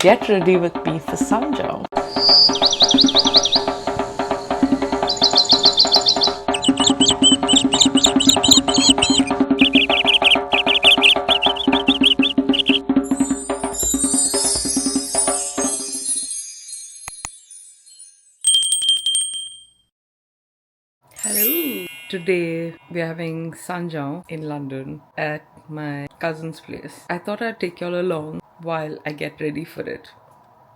get ready with me for São João. Hello! Today we are having São João in London at my cousin's place. I thought I'd take y'all along while I get ready for it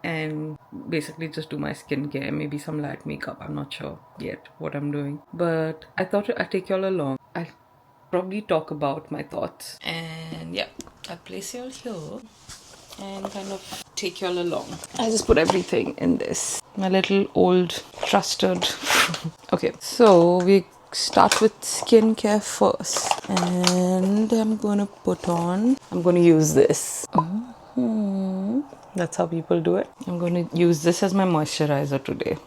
and basically just do my skincare, maybe some light makeup. I'm not sure yet what I'm doing, but I thought I'd take y'all along. I'll probably talk about my thoughts, and yeah, I'll place y'all here and kind of take y'all along. I just put everything in this, my little old trusted. Okay, so we start with skincare first, and I'm gonna use this. That's how people do it. I'm gonna use this as my moisturizer today.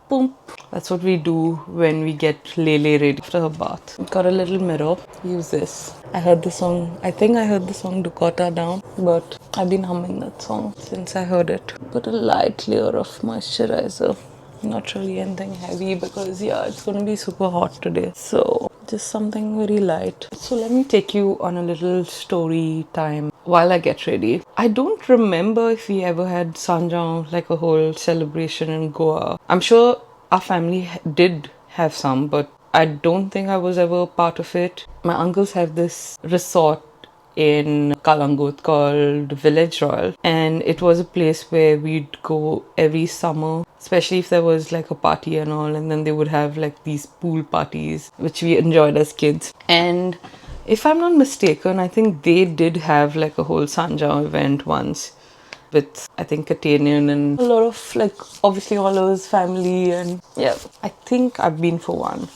Boom. That's what we do when we get Lele ready after her bath. Got a little mirror. Use this. I heard the song. I think I heard the song Dakota down, but I've been humming that song since I heard it. Put a light layer of moisturizer. Not really anything heavy because yeah, it's gonna be super hot today. So just something very light. So let me take you on a little story time while I get ready. I don't remember if we ever had São João, like a whole celebration in Goa. I'm sure our family did have some, but I don't think I was ever part of it. My uncles have this resort in Kalangut called Village Royal, and it was a place where we'd go every summer, especially if there was like a party and all, and then they would have like these pool parties which we enjoyed as kids. And if I'm not mistaken, I think they did have like a whole São João event once with, I think, Katanian and a lot of like obviously Oliver's family, and yeah, I think I've been for one.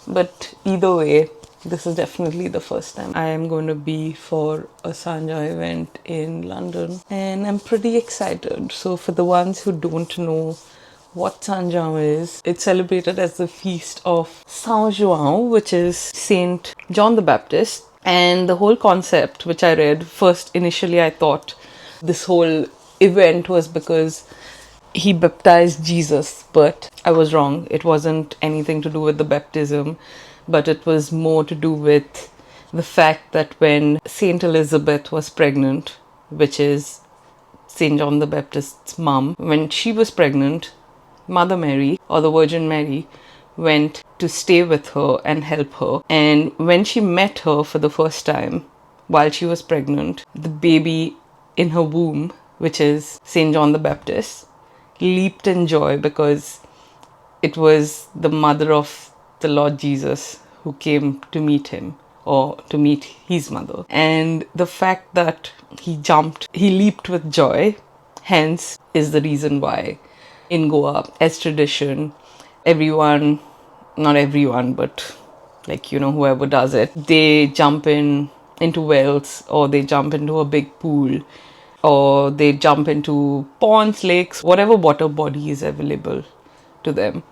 But either way, this is definitely the first time I am going to be for a São João event in London, and I'm pretty excited. So for the ones who don't know what São João is, it's celebrated as the feast of São João, which is Saint John the Baptist. And the whole concept, which I read first, initially I thought this whole event was because he baptized Jesus, but I was wrong. It wasn't anything to do with the baptism, but it was more to do with the fact that when Saint Elizabeth was pregnant, which is Saint John the Baptist's mom, when she was pregnant, Mother Mary, or the Virgin Mary, went to stay with her and help her. And when she met her for the first time, while she was pregnant, the baby in her womb, which is Saint John the Baptist, leaped in joy because it was the mother of the Lord Jesus who came to meet him, or to meet his mother. And the fact that he leaped with joy, hence is the reason why in Goa, as tradition, everyone, not everyone, but like, you know, whoever does it, they jump into wells, or they jump into a big pool, or they jump into ponds, lakes, whatever water body is available to them.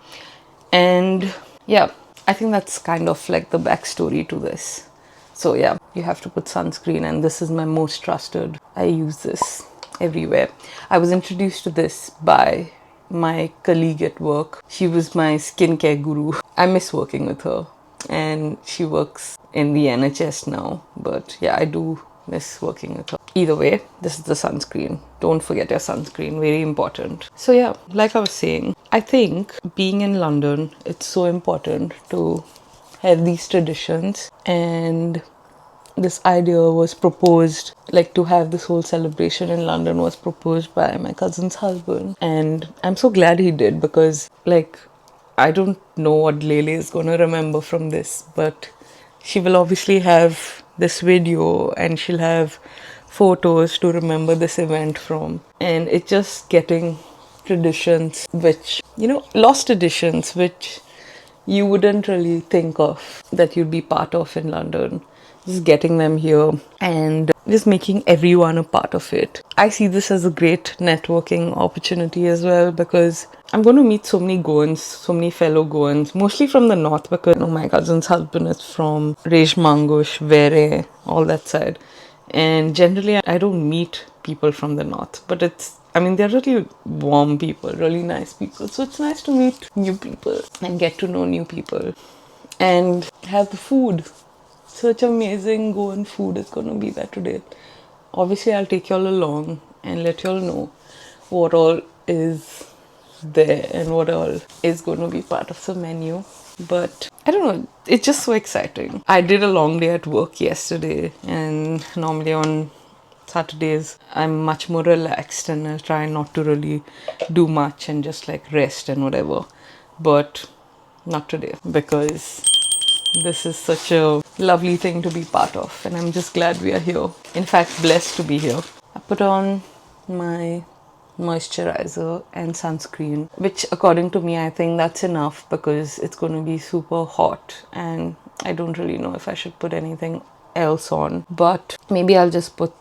And yeah, I think that's kind of like the backstory to this. So yeah, you have to put sunscreen, and this is my most trusted. I use this everywhere. I was introduced to this by my colleague at work. She was my skincare guru. I miss working with her, and she works in the NHS now, but yeah, I do miss working with her. Either way, this is the sunscreen. Don't forget your sunscreen, very important. So yeah, like I was saying, I think being in London, it's so important to have these traditions, and this idea was proposed, like to have this whole celebration in London was proposed by my cousin's husband, and I'm so glad he did, because like I don't know what Lele is going to remember from this, but she will obviously have this video and she'll have photos to remember this event from. And it's just getting traditions which, you know, lost traditions which you wouldn't really think of that you'd be part of in London. Just getting them here and just making everyone a part of it. I see this as a great networking opportunity as well, because I'm going to meet so many Goans, so many fellow Goans, mostly from the north, because you know, my cousin's husband is from Rejmangush, Vere, all that side. And generally, I don't meet people from the north, but they're really warm people, really nice people. So it's nice to meet new people and get to know new people and have the food. Such amazing Goan food is going to be there today. Obviously, I'll take y'all along and let y'all know what all is there and what all is going to be part of the menu. But I don't know, it's just so exciting. I did a long day at work yesterday, and normally on Saturdays I'm much more relaxed and I'll try not to really do much and just like rest and whatever. But not today, because this is such a lovely thing to be part of, and I'm just glad we are here. In fact, blessed to be here. I put on my moisturizer and sunscreen, which according to me, I think that's enough because it's going to be super hot and I don't really know if I should put anything else on, but maybe I'll just put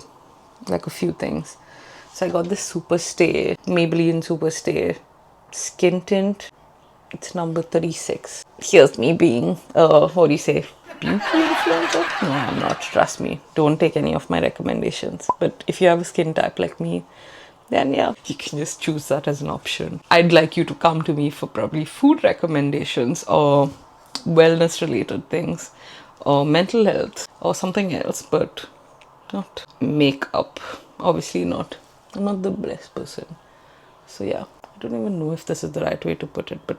like a few things. So I got this Super Stay, Maybelline Super Stay skin tint. It's number 36. Here's me being, what do you say, beauty influencer? No, I'm not. Trust me. Don't take any of my recommendations. But if you have a skin type like me, then yeah, you can just choose that as an option. I'd like you to come to me for probably food recommendations or wellness related things or mental health or something else, but not makeup. Obviously not. I'm not the best person. So yeah, I don't even know if this is the right way to put it, but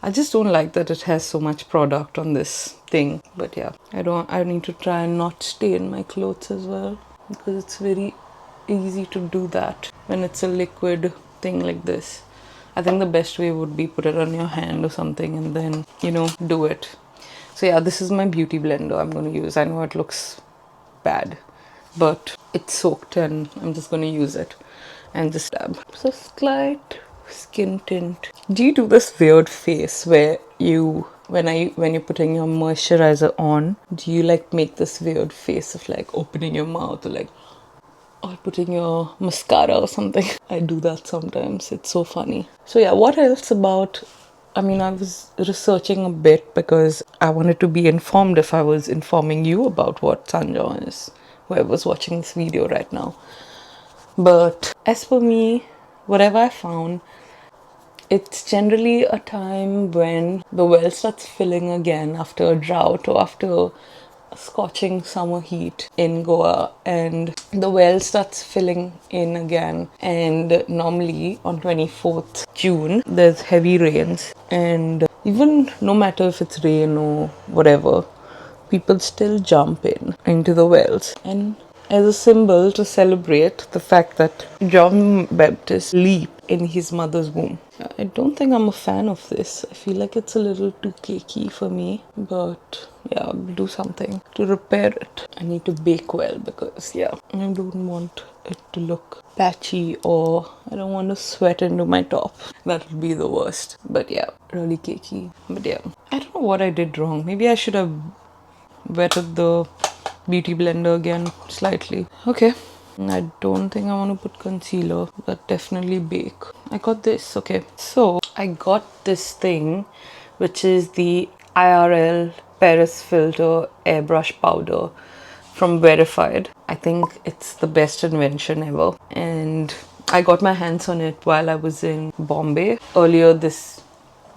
I just don't like that it has so much product on this thing. But yeah, I need to try and not stain my clothes as well, because it's very easy to do that when it's a liquid thing like this. I think the best way would be put it on your hand or something and then, do it. So yeah, this is my beauty blender I'm going to use. I know it looks bad, but it's soaked and I'm just going to use it and just dab. So slight skin tint. Do you do this weird face where when you're putting your moisturizer on, do you like make this weird face of like opening your mouth or putting your mascara or something? I do that sometimes. It's so funny. So yeah, what else about... I was researching a bit because I wanted to be informed if I was informing you about what São João is, whoever's watching this video right now. But as for me, whatever I found, it's generally a time when the well starts filling again after a drought or after scorching summer heat in Goa, and the well starts filling in again. And normally on 24th June there's heavy rains, and even no matter if it's rain or whatever, people still jump into the wells, and as a symbol to celebrate the fact that John Baptist leaped in his mother's womb. I don't think I'm a fan of this. I feel like it's a little too cakey for me, but yeah, I'll do something to repair it. I need to bake well because I don't want it to look patchy, or I don't want to sweat into my top. That would be the worst. But yeah, really cakey. But yeah, I don't know what I did wrong. Maybe I should have wetted the beauty blender again slightly. Okay, I don't think I want to put concealer, but definitely bake. I got this. Okay, so I got this thing, which is the IRL Paris Filter Airbrush Powder from Verified. I think it's the best invention ever, and I got my hands on it while I was in Bombay earlier this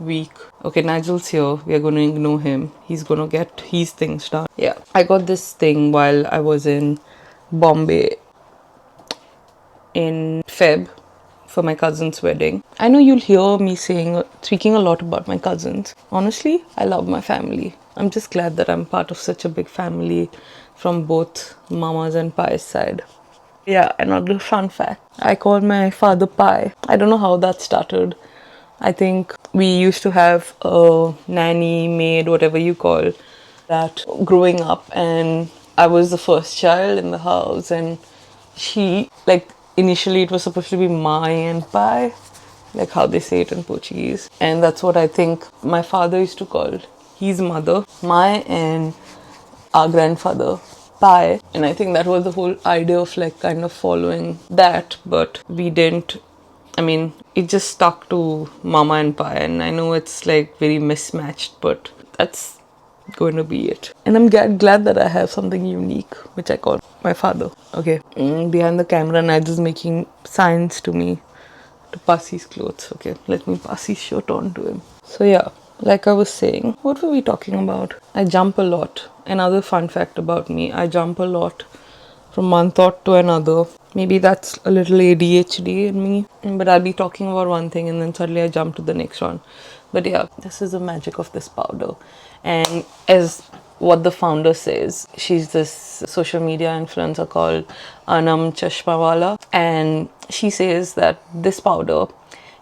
week. Okay, Nigel's here. We are going to ignore him. He's going to get his things done. Yeah, I got this thing while I was in Bombay in Feb for my cousin's wedding. I know you'll hear me speaking a lot about my cousins. Honestly, I love my family. I'm just glad that I'm part of such a big family from both Mama's and Pai's side. Yeah, another fun fact. I call my father Pai. I don't know how that started. I think we used to have a nanny, maid, whatever you call that growing up, and I was the first child in the house, and initially it was supposed to be Mai and Pai, like how they say it in Portuguese, and that's what I think my father used to call his mother, Mai, and our grandfather, Pai. And I think that was the whole idea of like kind of following that, but we didn't. It just stuck to Mama and Pai, and I know it's like very mismatched, but that's going to be it. And I'm glad that I have something unique, which I call my father. Okay, behind the camera, Nigel's making signs to me to pass his clothes. Okay, let me pass his shirt on to him. So yeah, like I was saying, what were we talking about? I jump a lot. Another fun fact about me, I jump a lot from one thought to another. Maybe that's a little ADHD in me, but I'll be talking about one thing and then suddenly I jump to the next one. But yeah, this is the magic of this powder. And as what the founder says, she's this social media influencer called Anam Chashmawala, and she says that this powder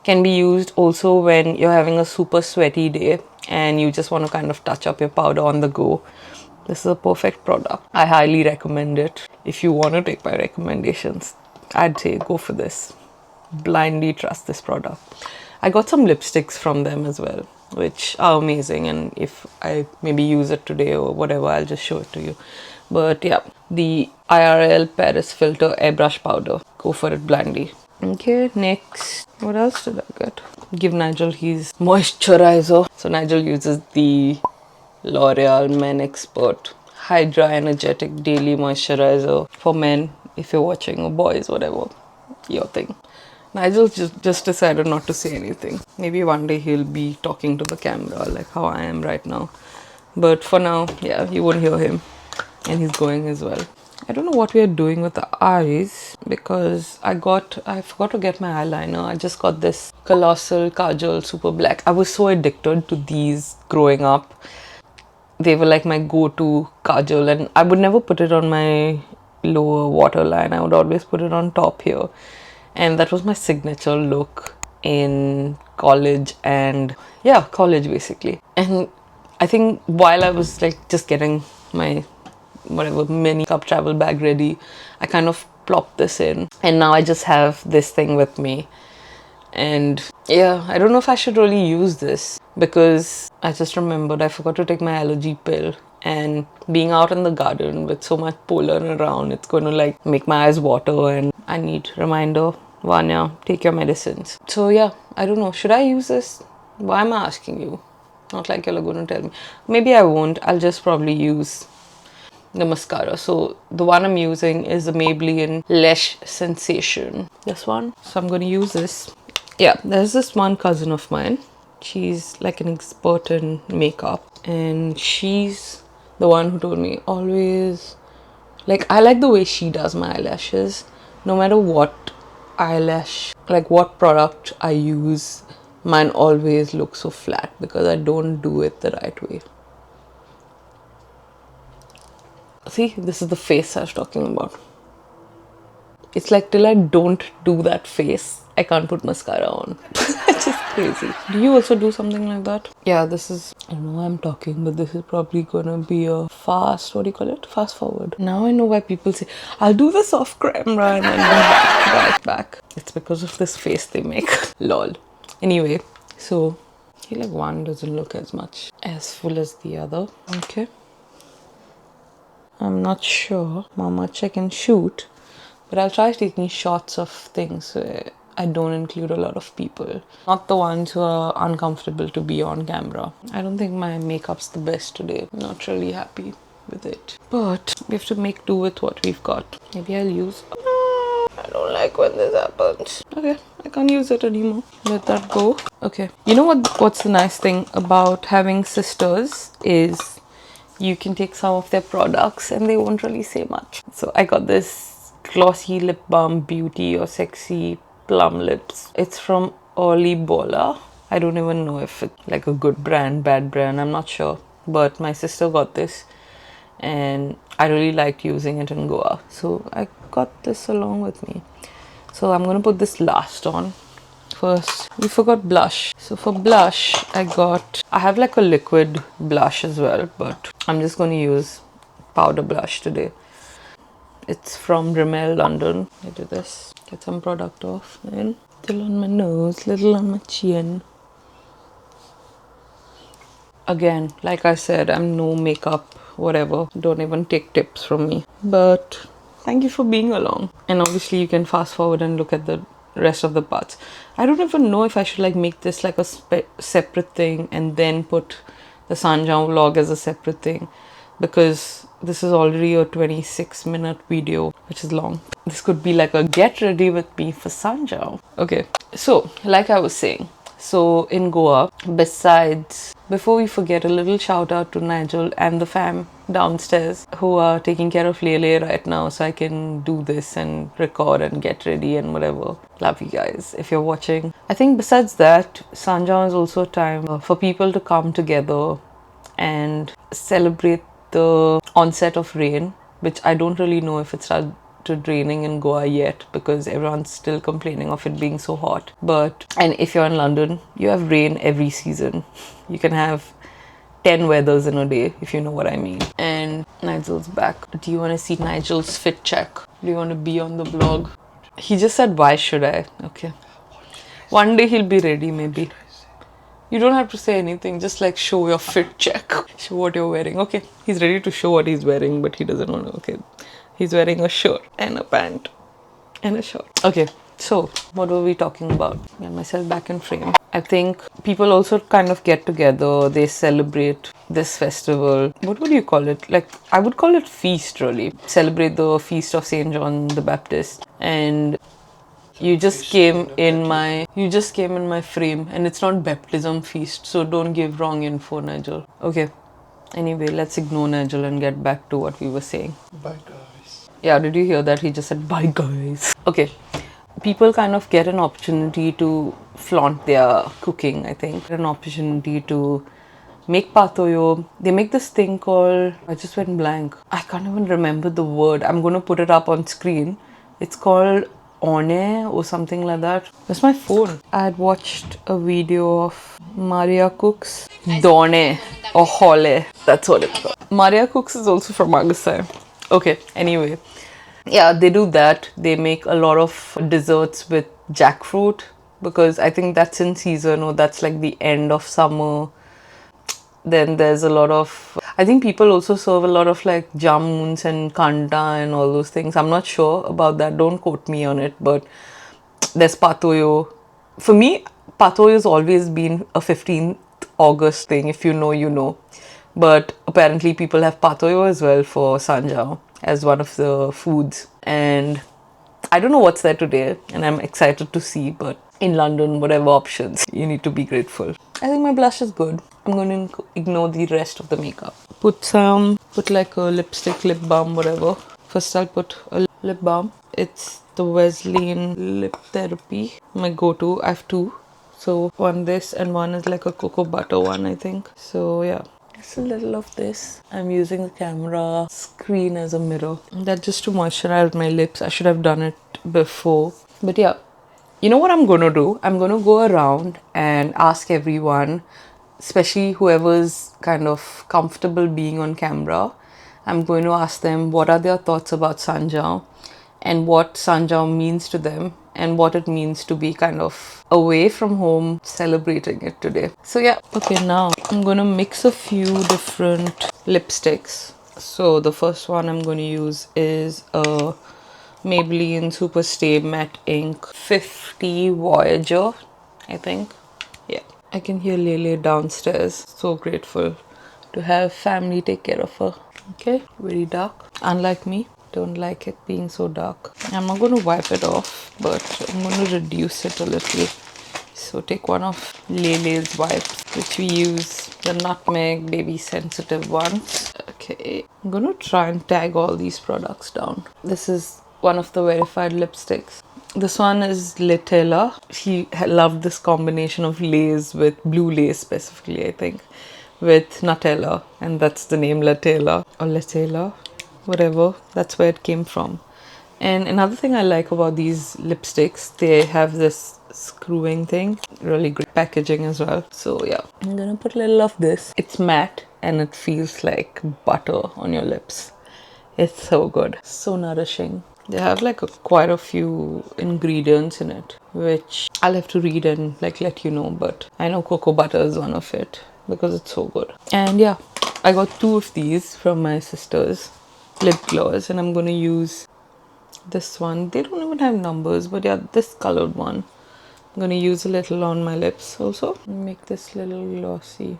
can be used also when you're having a super sweaty day and you just want to kind of touch up your powder on the go. This is a perfect product. I highly recommend it. If you want to take my recommendations, I'd say go for this. Blindly trust this product. I got some lipsticks from them as well, which are amazing, and if I maybe use it today or whatever, I'll just show it to you. But yeah, the IRL Paris Filter Airbrush Powder. Go for it blindly. Okay, next, what else did I get? Give Nigel his moisturizer. So Nigel uses the L'Oreal Men Expert Hydra Energetic Daily Moisturizer for men, if you're watching, or boys, whatever, your thing. Nigel just decided not to say anything. Maybe one day he'll be talking to the camera like how I am right now. But for now, yeah, you won't hear him. And he's going as well. I don't know what we are doing with the eyes because I forgot to get my eyeliner. I just got this Colossal Kajal Super Black. I was so addicted to these growing up. They were like my go-to kajal, and I would never put it on my lower waterline. I would always put it on top here. And that was my signature look in college, and yeah, college basically. And I think while I was like just getting my whatever mini cup travel bag ready, I kind of plopped this in, and now I just have this thing with me. And yeah, I don't know if I should really use this because I just remembered I forgot to take my allergy pill, and being out in the garden with so much pollen around, it's going to like make my eyes water, and I need reminder, Vanya, take your medicines. So yeah, I don't know, should I use this? Why am I asking you? Not like you're going to tell me. Maybe I won't. I'll just probably use the mascara. So the one I'm using is the Maybelline Lash Sensation, this one. So I'm going to use this. Yeah, there's this one cousin of mine. She's like an expert in makeup, and she's the one who told me always, like, I like the way she does my eyelashes. No matter what eyelash, like what product I use, mine always looks so flat because I don't do it the right way. See, this is the face I was talking about. It's like till I don't do that face, I can't put mascara on. It's just crazy. Do you also do something like that? Yeah, this is, I don't know why I'm talking, but this is probably gonna be a fast, what do you call it? Fast forward. Now I know why people say, I'll do this off camera and then go back. It's because of this face they make. Lol. Anyway, so I feel like one doesn't look as much as full as the other. Okay. I'm not sure how much I can shoot, but I'll try taking shots of things where I don't include a lot of people. Not the ones who are uncomfortable to be on camera. I don't think my makeup's the best today. I'm not really happy with it. But we have to make do with what we've got. Maybe I'll use... I don't like when this happens. Okay, I can't use it anymore. Let that go. Okay. You know what's the nice thing about having sisters is you can take some of their products and they won't really say much. So I got this glossy lip balm beauty or sexy plum lips. It's from Oli Bola. I don't even know if it's like a good brand, bad brand, I'm not sure. But my sister got this and I really liked using it in Goa. So I got this along with me. So I'm gonna put this last on. First, we forgot blush. So for blush, I have like a liquid blush as well, but I'm just going to use powder blush today. It's from Rimmel London. I do this, get some product off, and little on my nose, little on my chin. Again, like I said, I'm no makeup, whatever. Don't even take tips from me. But thank you for being along. And obviously you can fast forward and look at the rest of the parts. I don't even know if I should like make this like a separate thing and then put the São João vlog as a separate thing, because this is already a 26-minute video, which is long. This could be like a get ready with me for São João. Okay, so like I was saying, so in Goa, besides, before we forget, a little shout out to Nigel and the fam downstairs who are taking care of Lele right now, so I can do this and record and get ready and whatever. Love you guys if you're watching. I think besides that, São João is also a time for people to come together and celebrate the onset of rain, which I don't really know if it started raining in Goa yet, because everyone's still complaining of it being so hot. And if you're in London, you have rain every season. You can have 10 weathers in a day, if you know what I mean. And Nigel's back. Do you want to see Nigel's fit check? Do you want to be on the vlog? He just said, why should I? Okay. One day he'll be ready, maybe. You don't have to say anything, just like show your fit check. Show what you're wearing. Okay, he's ready to show what he's wearing, but he doesn't want to. Okay, he's wearing a shirt and a pant and a shirt. Okay, so what were we talking about? Get myself back in frame. I think people also kind of get together, they celebrate this festival. What would you call it? Like, I would call it feast, really. Celebrate the feast of Saint John the Baptist. And you just came in my frame, and it's not baptism feast, so don't give wrong info, Nigel. Okay, anyway, let's ignore Nigel and get back to what we were saying. Bye guys. Yeah, did you hear that? He just said bye guys. Okay, people kind of get an opportunity to flaunt their cooking, I think. An opportunity to make patoyo. They make this thing called, I just went blank, I can't even remember the word. I'm going to put it up on screen. It's called one or something like that. Where's my phone? I had watched a video of Maria Cooks Done or Hole. That's what it's called. Maria Cooks is also from Agasai. Okay, anyway. Yeah, they do that. They make a lot of desserts with jackfruit, because I think that's in season, or that's like the end of summer. Then there's a lot of, I think people also serve a lot of like jamuns and kanta and all those things. I'm not sure about that, don't quote me on it, but there's patoyo. For me, patoyo has always been a 15th August thing. If you know, you know. But apparently people have patoyo as well for São João as one of the foods. And I don't know what's there today, and I'm excited to see, but in London, whatever options, you need to be grateful. I think my blush is good. I'm going to ignore the rest of the makeup. Put like a lipstick, lip balm, whatever. First I'll put a lip balm. It's the Wesleyan Lip Therapy, my go-to. I have two. So one this and one is like a cocoa butter one, I think. So yeah. Just a little of this. I'm using the camera screen as a mirror. That's just to moisturize my lips. I should have done it before. But yeah, you know what I'm going to do? I'm going to go around and ask everyone, especially whoever's kind of comfortable being on camera. I'm going to ask them what are their thoughts about São João and what São João means to them, and what it means to be kind of away from home celebrating it today. So yeah, okay, now I'm gonna mix a few different lipsticks. So the first one I'm going to use is a Maybelline Superstay Matte Ink 50 Voyager, I think. Yeah, I can hear Lele downstairs. So grateful to have family take care of her. Okay, very dark. Unlike me, don't like it being so dark. I'm not going to wipe it off, but I'm going to reduce it a little. So take one of Lele's wipes, which we use, the nutmeg baby sensitive ones. Okay, I'm going to try and tag all these products down. This is one of the verified lipsticks. This one is Letela. She loved this combination of lace with blue lace specifically, I think, with Nutella, and that's the name Letela or Letela, whatever. That's where it came from. And another thing I like about these lipsticks, they have this screwing thing. Really great packaging as well. So yeah, I'm gonna put a little of this. It's matte and it feels like butter on your lips. It's so good, so nourishing. They have like quite a few ingredients in it, which I'll have to read and like let you know, but I know cocoa butter is one of it because it's so good. And yeah, I got two of these from my sister's lip gloss, and I'm gonna use this one. They don't even have numbers, but yeah, this colored one. I'm gonna use a little on my lips also. Make this little glossy.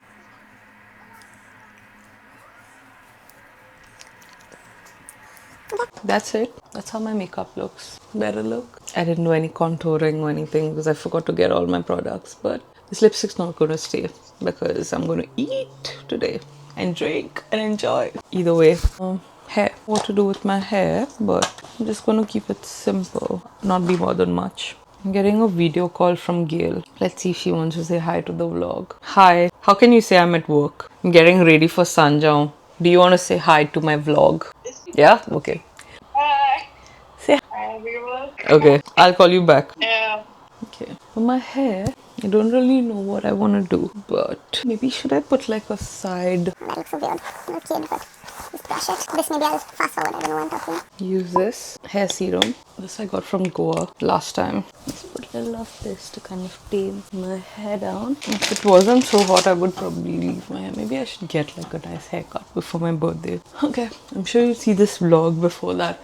that's it. That's how my makeup looks. Better look. I didn't do any contouring or anything because I forgot to get all my products. But this lipstick's not going to stay because I'm going to eat today and drink and enjoy. Either way, hair. What to do with my hair, but I'm just going to keep it simple. Not be more than much. I'm getting a video call from Gale. Let's see if she wants to say hi to the vlog. Hi. How can you say I'm at work? I'm getting ready for São João. Do you want to say hi to my vlog? Yeah? Okay. Hi. Say Hi, everyone. okay. I'll call you back. Yeah. Okay. For my hair, I don't really know what I want to do. But maybe should I put like a side? That looks so weird. Not kid, but just brush it. This maybe I'll fast forward. I don't know what I'm talking. Use this hair serum. This I got from Goa last time. Let's put a little of this to kind of tame my hair down. If it wasn't so hot, I would probably leave my hair. Maybe I should get like a nice haircut before my birthday. Okay, I'm sure you'll see this vlog before that.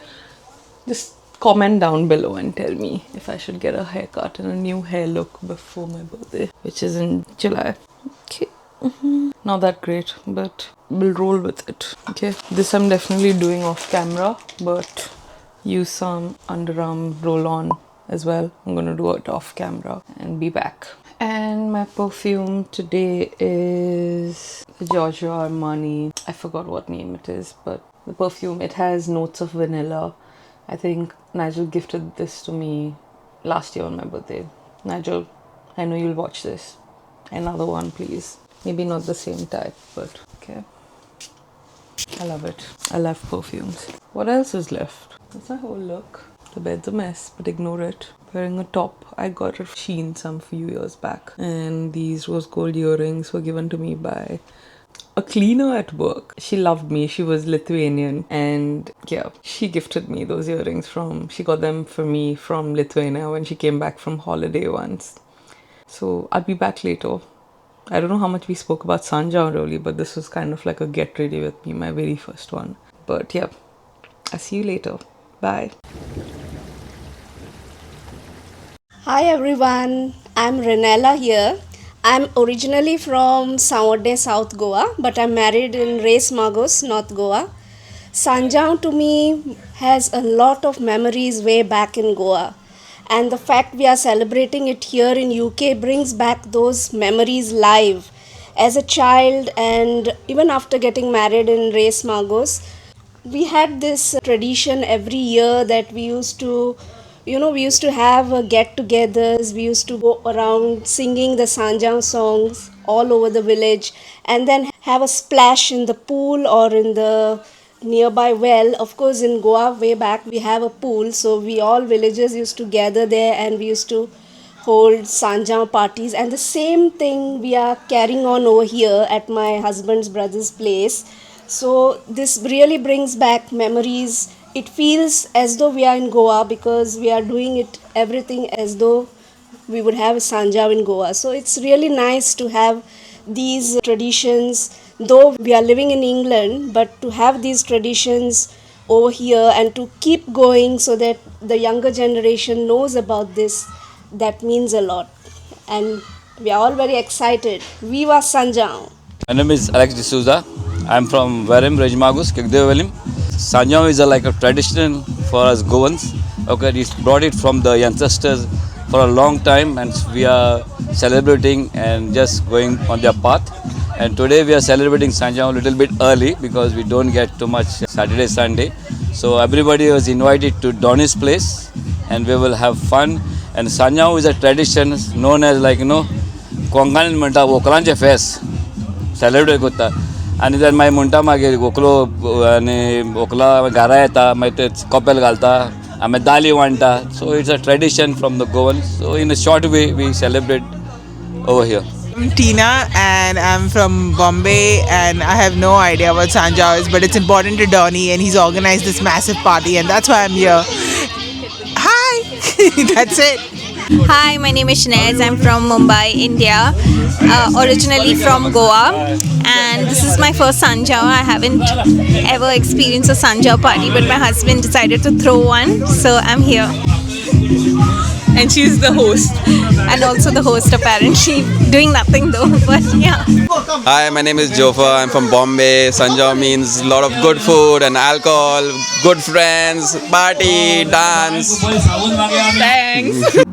Just comment down below and tell me if I should get a haircut and a new hair look before my birthday, which is in July. Okay. Not that great, but we'll roll with it. Okay, this I'm definitely doing off camera, but use some underarm roll on as well. I'm gonna do it off camera and be back. And my perfume today is the Giorgio Armani. I forgot what name it is, but the perfume, it has notes of vanilla. I think Nigel gifted this to me last year on my birthday. Nigel, I know you'll watch this. Another one, please. Maybe not the same type, but okay. I love it. I love perfumes. What else is left? That's my whole look. The bed's a mess, but ignore it. Wearing a top. I got a Shein some few years back. And these rose gold earrings were given to me by a cleaner at work. She loved me. She was Lithuanian. And yeah, she gifted me those earrings she got them for me from Lithuania when she came back from holiday once. So I'll be back later. I don't know how much we spoke about São João really, but this was kind of like a get ready with me, my very first one. But yeah, I'll see you later. Bye. Hi everyone, I'm Renella here. I'm originally from Sawadne, South Goa, but I'm married in Reis Magos, North Goa. São João to me has a lot of memories way back in Goa. And the fact we are celebrating it here in UK brings back those memories live. As a child and even after getting married in Reis Magos, we had this tradition every year that we used to have get-togethers. We used to go around singing the São João songs all over the village and then have a splash in the pool or in the nearby well. Of course, in Goa way back we have a pool, so we all villagers used to gather there and we used to hold São João parties. And the same thing we are carrying on over here at my husband's brother's place. So this really brings back memories. It feels as though we are in Goa because we are doing it everything as though we would have a São João in Goa. So it's really nice to have these traditions, though we are living in England, but to have these traditions over here and to keep going so that the younger generation knows about this, that means a lot. And we are all very excited. Viva São João! My name is Alex D'Souza. I'm from Rejmagus, GRWM. São João is like a tradition for us Goans. Okay, we brought it from the ancestors for a long time and we are celebrating and just going on their path. And today we are celebrating São João a little bit early because we don't get too much Saturday, Sunday. So everybody was invited to Donny's place and we will have fun. And São João is a tradition known as Konkan म्हणटा वोकलांचे फेस्त celebrate करता आनी then मागीर म्हणटा मागीर व्हंकलो आनी व्हंकला घरा येता मागीर ते कपेल घालता आमी दाली वांटा. So it's a tradition from the Goan. So in a short way we celebrate over here. I'm Tina and I'm from Bombay and I have no idea what São João is, but it's important to Donny and he's organized this massive party and that's why I'm here. Hi! That's it. Hi, my name is Shanez. I'm from Mumbai, India, originally from Goa, and this is my first São João. I haven't ever experienced a São João party, but my husband decided to throw one, so I'm here. and she's the host, and also the host apparently doing nothing though. But yeah. Hi, my name is Jofa. I'm from Bombay. São João means a lot of good food and alcohol, good friends, party, dance. Thanks.